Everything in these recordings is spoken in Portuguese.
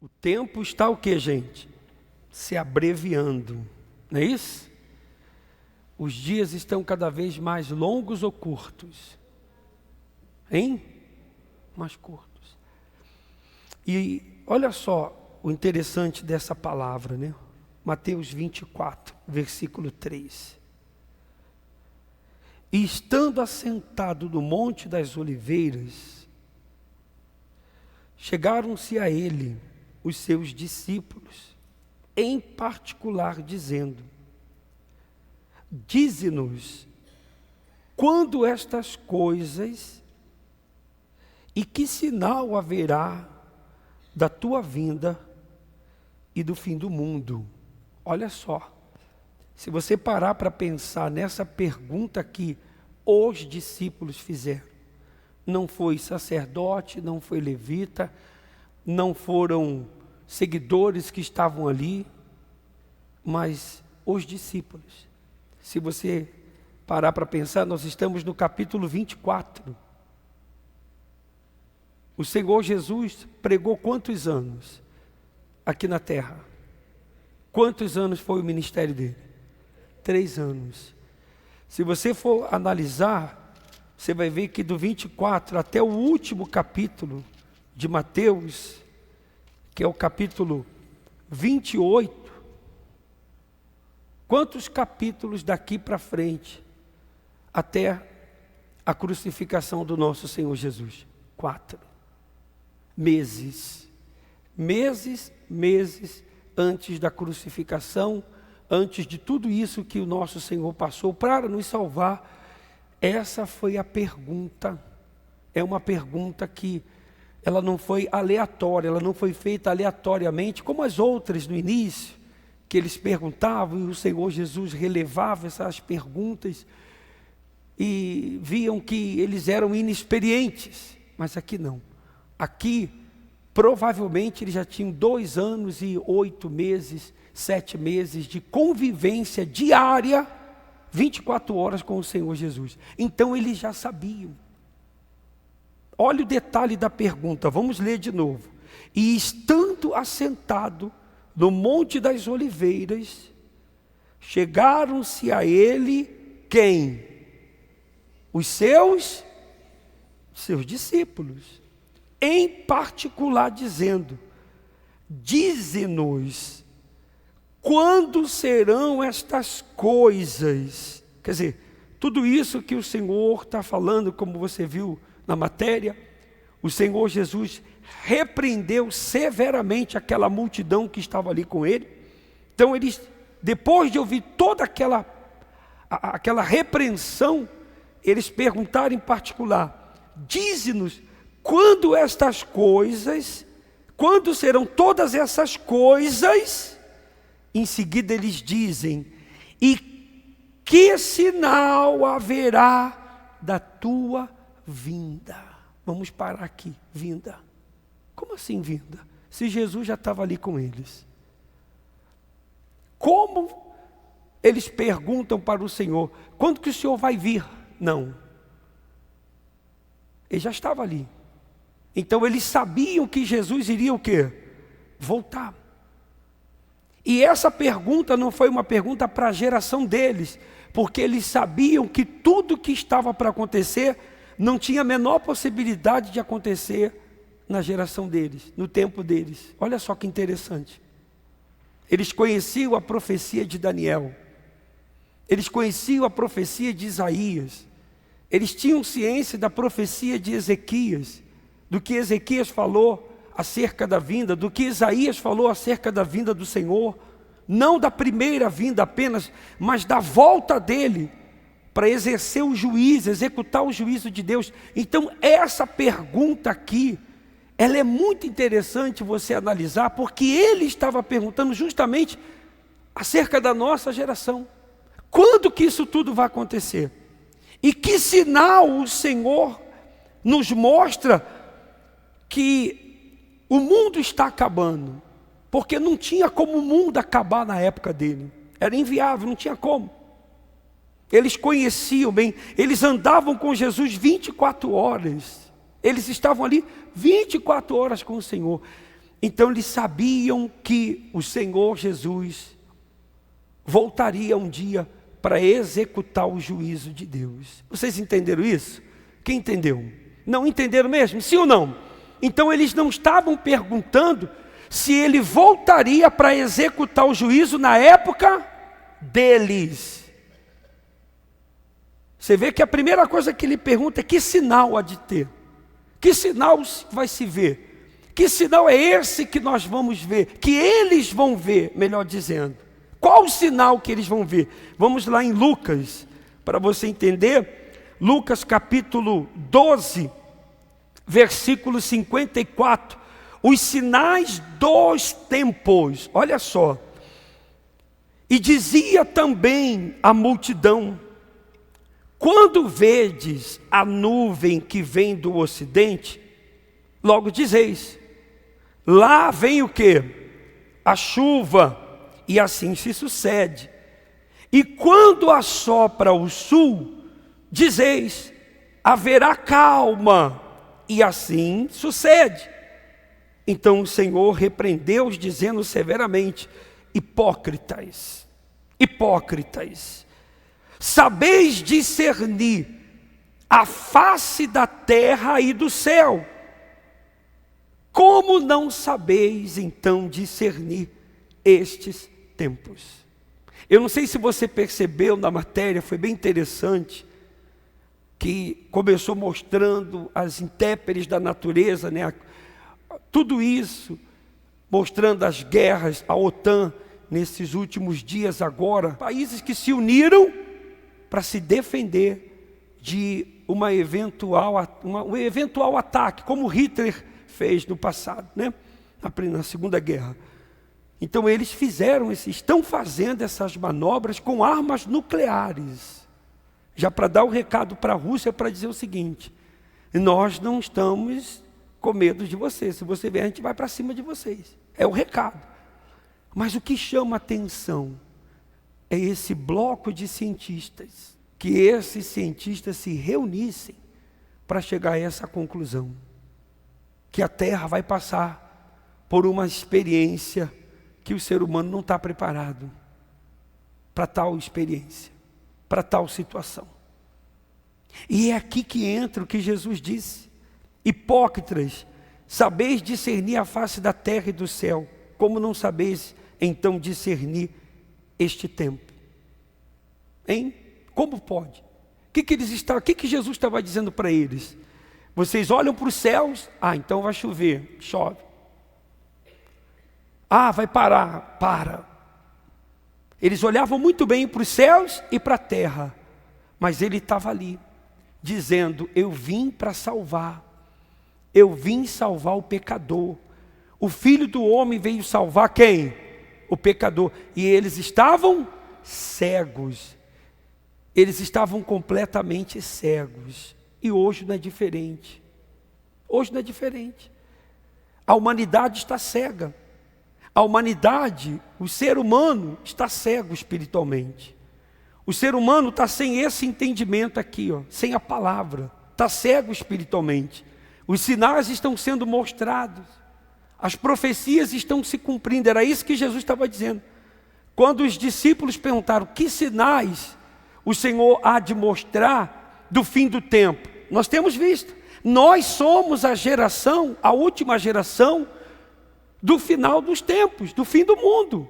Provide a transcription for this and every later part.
O tempo está o quê, gente? Se abreviando, não é isso? Os dias estão cada vez mais longos ou curtos? Hein? Mais curtos. E olha só o interessante dessa palavra, né? Mateus 24, versículo 3. E estando assentado no Monte das Oliveiras, chegaram-se a ele os seus discípulos, em particular dizendo: dize-nos quando estas coisas e que sinal haverá da tua vinda e do fim do mundo. Olha só, se você parar para pensar nessa pergunta que os discípulos fizeram, não foi sacerdote, não foi levita, não foram seguidores que estavam ali, mas os discípulos. Se você parar para pensar, nós estamos no capítulo 24. O Senhor Jesus pregou quantos anos aqui na terra? Quantos anos foi o ministério dele? 3 anos. Se você for analisar, você vai ver que do 24 até o último capítulo de Mateus, que é o capítulo 28, quantos capítulos daqui para frente até a crucificação do nosso Senhor Jesus? 4 meses. Meses antes da crucificação, antes de tudo isso que o nosso Senhor passou para nos salvar. Essa foi a pergunta. É uma pergunta que ela não foi aleatória, ela não foi feita aleatoriamente, como as outras no início, que eles perguntavam e o Senhor Jesus relevava essas perguntas e viam que eles eram inexperientes. Mas aqui não. Aqui, provavelmente, eles já tinham 2 anos e 8 meses, 7 meses de convivência diária, 24 horas com o Senhor Jesus. Então eles já sabiam. Olha o detalhe da pergunta, vamos ler de novo. E estando assentado no Monte das Oliveiras, chegaram-se a ele quem? Os seus discípulos. Em particular dizendo: dize-nos quando serão estas coisas. Quer dizer, tudo isso que o Senhor está falando, como você viu na matéria, o Senhor Jesus repreendeu severamente aquela multidão que estava ali com ele. Então eles, depois de ouvir toda aquela repreensão, eles perguntaram em particular: dize-nos quando estas coisas, quando serão todas essas coisas. Em seguida eles dizem: e que sinal haverá da tua vinda? Vamos parar aqui, vinda. Como assim vinda? Se Jesus já estava ali com eles. Como eles perguntam para o Senhor: quando que o Senhor vai vir? Não. Ele já estava ali. Então eles sabiam que Jesus iria o quê? Voltar. E essa pergunta não foi uma pergunta para a geração deles, porque eles sabiam que tudo que estava para acontecer não tinha a menor possibilidade de acontecer na geração deles, no tempo deles. Olha só que interessante. Eles conheciam a profecia de Daniel, eles conheciam a profecia de Isaías, eles tinham ciência da profecia de Ezequias, do que Ezequias falou acerca da vinda, do que Isaías falou acerca da vinda do Senhor, não da primeira vinda apenas, mas da volta dele, para exercer o juízo, executar o juízo de Deus. Então essa pergunta aqui, ela é muito interessante você analisar, porque ele estava perguntando justamente acerca da nossa geração. Quando que isso tudo vai acontecer? E que sinal o Senhor nos mostra que o mundo está acabando? Porque não tinha como o mundo acabar na época dele. Era inviável, não tinha como. Eles conheciam bem, eles andavam com Jesus 24 horas. Eles estavam ali 24 horas com o Senhor. Então eles sabiam que o Senhor Jesus voltaria um dia para executar o juízo de Deus. Vocês entenderam isso? Quem entendeu? Não entenderam mesmo? Sim ou não? Então eles não estavam perguntando se ele voltaria para executar o juízo na época deles. Você vê que a primeira coisa que ele pergunta é que sinal há de ter? Que sinal vai se ver? Que sinal é esse que nós vamos ver? Que eles vão ver, melhor dizendo. Qual o sinal que eles vão ver? Vamos lá em Lucas, para você entender. Lucas capítulo 12, versículo 54. Os sinais dos tempos. Olha só. E dizia também a multidão: quando vedes a nuvem que vem do ocidente, logo dizeis: lá vem o quê? A chuva. E assim se sucede. E quando assopra o sul, dizeis: haverá calma. E assim sucede. Então o Senhor repreendeu-os, dizendo severamente: hipócritas, hipócritas, sabeis discernir a face da terra e do céu. Como não sabeis então discernir estes tempos? Eu não sei se você percebeu na matéria, foi bem interessante, que começou mostrando as intérpretes da natureza, né? Tudo isso, mostrando as guerras, a OTAN, nesses últimos dias agora, países que se uniram para se defender de um eventual ataque, como Hitler fez no passado, né? Na Segunda Guerra. Então eles estão fazendo essas manobras com armas nucleares, já para dar o recado para a Rússia, para dizer o seguinte: nós não estamos com medo de vocês, se você vier a gente vai para cima de vocês. É o recado. Mas o que chama atenção é esse bloco de cientistas, que esses cientistas se reunissem para chegar a essa conclusão, que a Terra vai passar por uma experiência que o ser humano não está preparado para tal experiência, para tal situação. E é aqui que entra o que Jesus disse: hipócritas, sabeis discernir a face da terra e do céu, como não sabeis então discernir este tempo? Hein? Como pode? O que Jesus estava dizendo para eles? Vocês olham para os céus, então vai chover, chove. Vai parar, para. Eles olhavam muito bem para os céus e para a terra, mas ele estava ali, dizendo: eu vim para salvar, eu vim salvar o pecador. O Filho do Homem veio salvar quem? O pecador. E eles estavam cegos, eles estavam completamente cegos. E hoje não é diferente. Hoje não é diferente. A humanidade está cega. A humanidade, o ser humano está cego espiritualmente. O ser humano está sem esse entendimento aqui, sem a palavra. Está cego espiritualmente. Os sinais estão sendo mostrados. As profecias estão se cumprindo. Era isso que Jesus estava dizendo. Quando os discípulos perguntaram: que sinais o Senhor há de mostrar do fim do tempo? Nós temos visto. Nós somos a geração, a última geração do final dos tempos, do fim do mundo.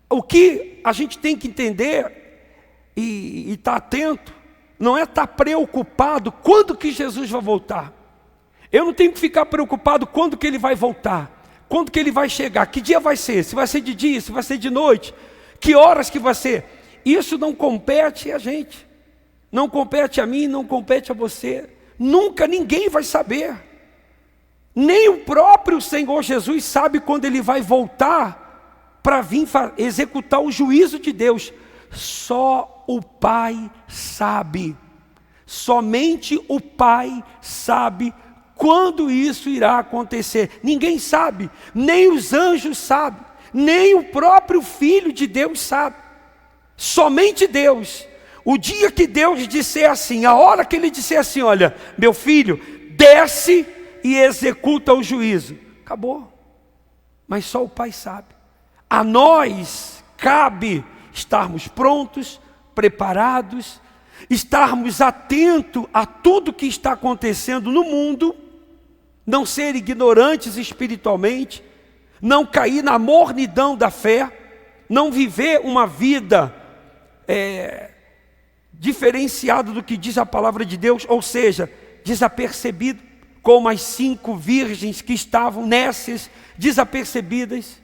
O que a gente tem que entender e estar atento, não é estar preocupado quando que Jesus vai voltar. Eu não tenho que ficar preocupado quando que ele vai voltar, quando que ele vai chegar, que dia vai ser, se vai ser de dia, se vai ser de noite, que horas que vai ser. Isso não compete a gente, não compete a mim, não compete a você. Nunca ninguém vai saber. Nem o próprio Senhor Jesus sabe quando ele vai voltar para vir executar o juízo de Deus. Só o Pai sabe. Somente o Pai sabe quando isso irá acontecer. Ninguém sabe, nem os anjos sabem, nem o próprio Filho de Deus sabe. Somente Deus. O dia que Deus disser assim, a hora que ele disser assim: olha, meu filho, desce e executa o juízo. acabou. Mas só o Pai sabe. A nós cabe estarmos prontos, preparados, estarmos atentos a tudo que está acontecendo no mundo, não ser ignorantes espiritualmente, não cair na mornidão da fé, não viver uma vida diferenciada do que diz a palavra de Deus, ou seja, desapercebido, como as 5 virgens que estavam nécias, desapercebidas,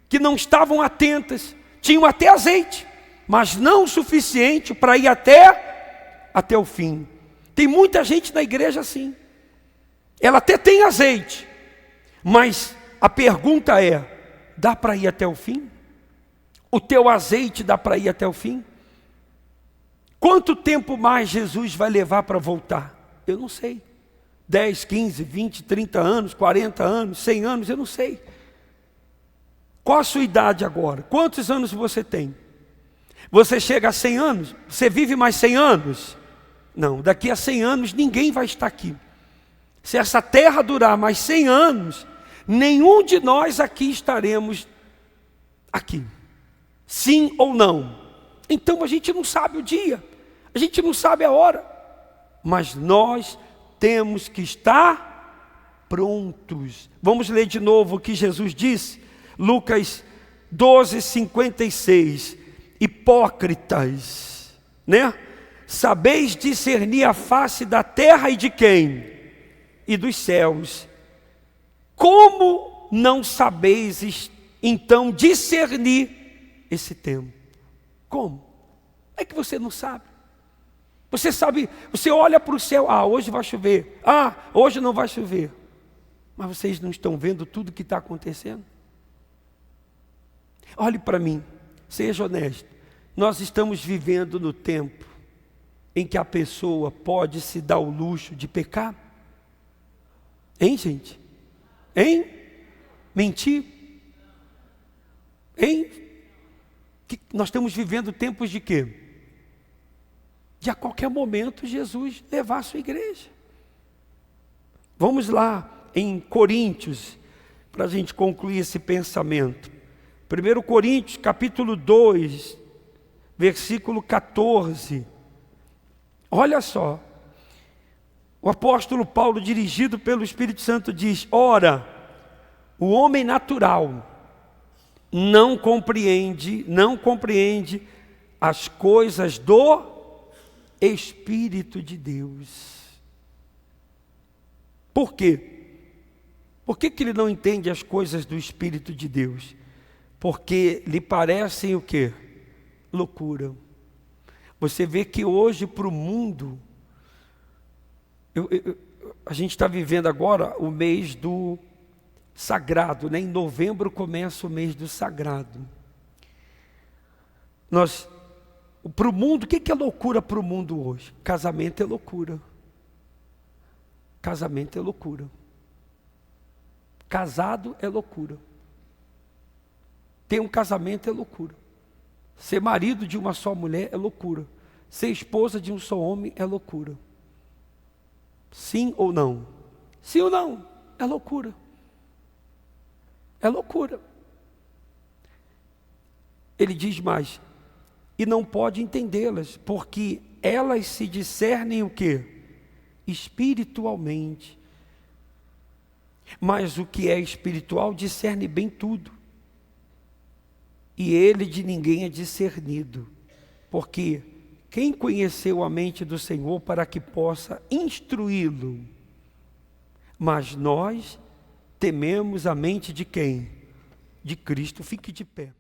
que não estavam atentas, tinham até azeite, mas não o suficiente para ir até o fim. Tem muita gente na igreja assim, ela até tem azeite, mas a pergunta é, dá para ir até o fim? O teu azeite dá para ir até o fim? Quanto tempo mais Jesus vai levar para voltar? Eu não sei. 10, 15, 20, 30 anos, 40 anos, 100 anos, eu não sei. Qual a sua idade agora? Quantos anos você tem? Você chega a 100 anos? Você vive mais 100 anos? Não, daqui a 100 anos ninguém vai estar aqui. Se essa terra durar mais 100 anos, nenhum de nós aqui estaremos aqui. Sim ou não? Então a gente não sabe o dia, a gente não sabe a hora, mas nós temos que estar prontos. Vamos ler de novo o que Jesus disse, Lucas 12, 56. Hipócritas, né? Sabeis discernir a face da terra e de quem? E dos céus. Como não sabeis então discernir esse tempo? Como? É que você não sabe. Você sabe, você olha para o céu, hoje vai chover, hoje não vai chover. Mas vocês não estão vendo tudo que está acontecendo? Olhe para mim, seja honesto. Nós estamos vivendo no tempo em que a pessoa pode se dar o luxo de pecar? Hein, gente? Hein? Mentir? Hein? Nós estamos vivendo tempos de quê? De a qualquer momento Jesus levar a sua igreja. Vamos lá em Coríntios, para a gente concluir esse pensamento. 1 Coríntios capítulo 2, versículo 14. Olha só, o apóstolo Paulo, dirigido pelo Espírito Santo, diz: ora, o homem natural não compreende as coisas do Espírito de Deus. Por quê? Por que ele não entende as coisas do Espírito de Deus? Porque lhe parecem o quê? Loucura. Você vê que hoje para o mundo, a gente está vivendo agora o mês do sagrado, né? Em novembro começa o mês do sagrado. Para o mundo, o que é loucura para o mundo hoje? Casamento é loucura. Casamento é loucura. Casado é loucura. Ter um casamento é loucura. Ser marido de uma só mulher é loucura. Ser esposa de um só homem é loucura. Sim ou não? Sim ou não? É loucura. É loucura. Ele diz mais: e não pode entendê-las, porque elas se discernem o quê? Espiritualmente. Mas o que é espiritual discerne bem tudo. E ele de ninguém é discernido. Porque quem conheceu a mente do Senhor para que possa instruí-lo? Mas nós tememos a mente de quem? De Cristo. Fique de pé.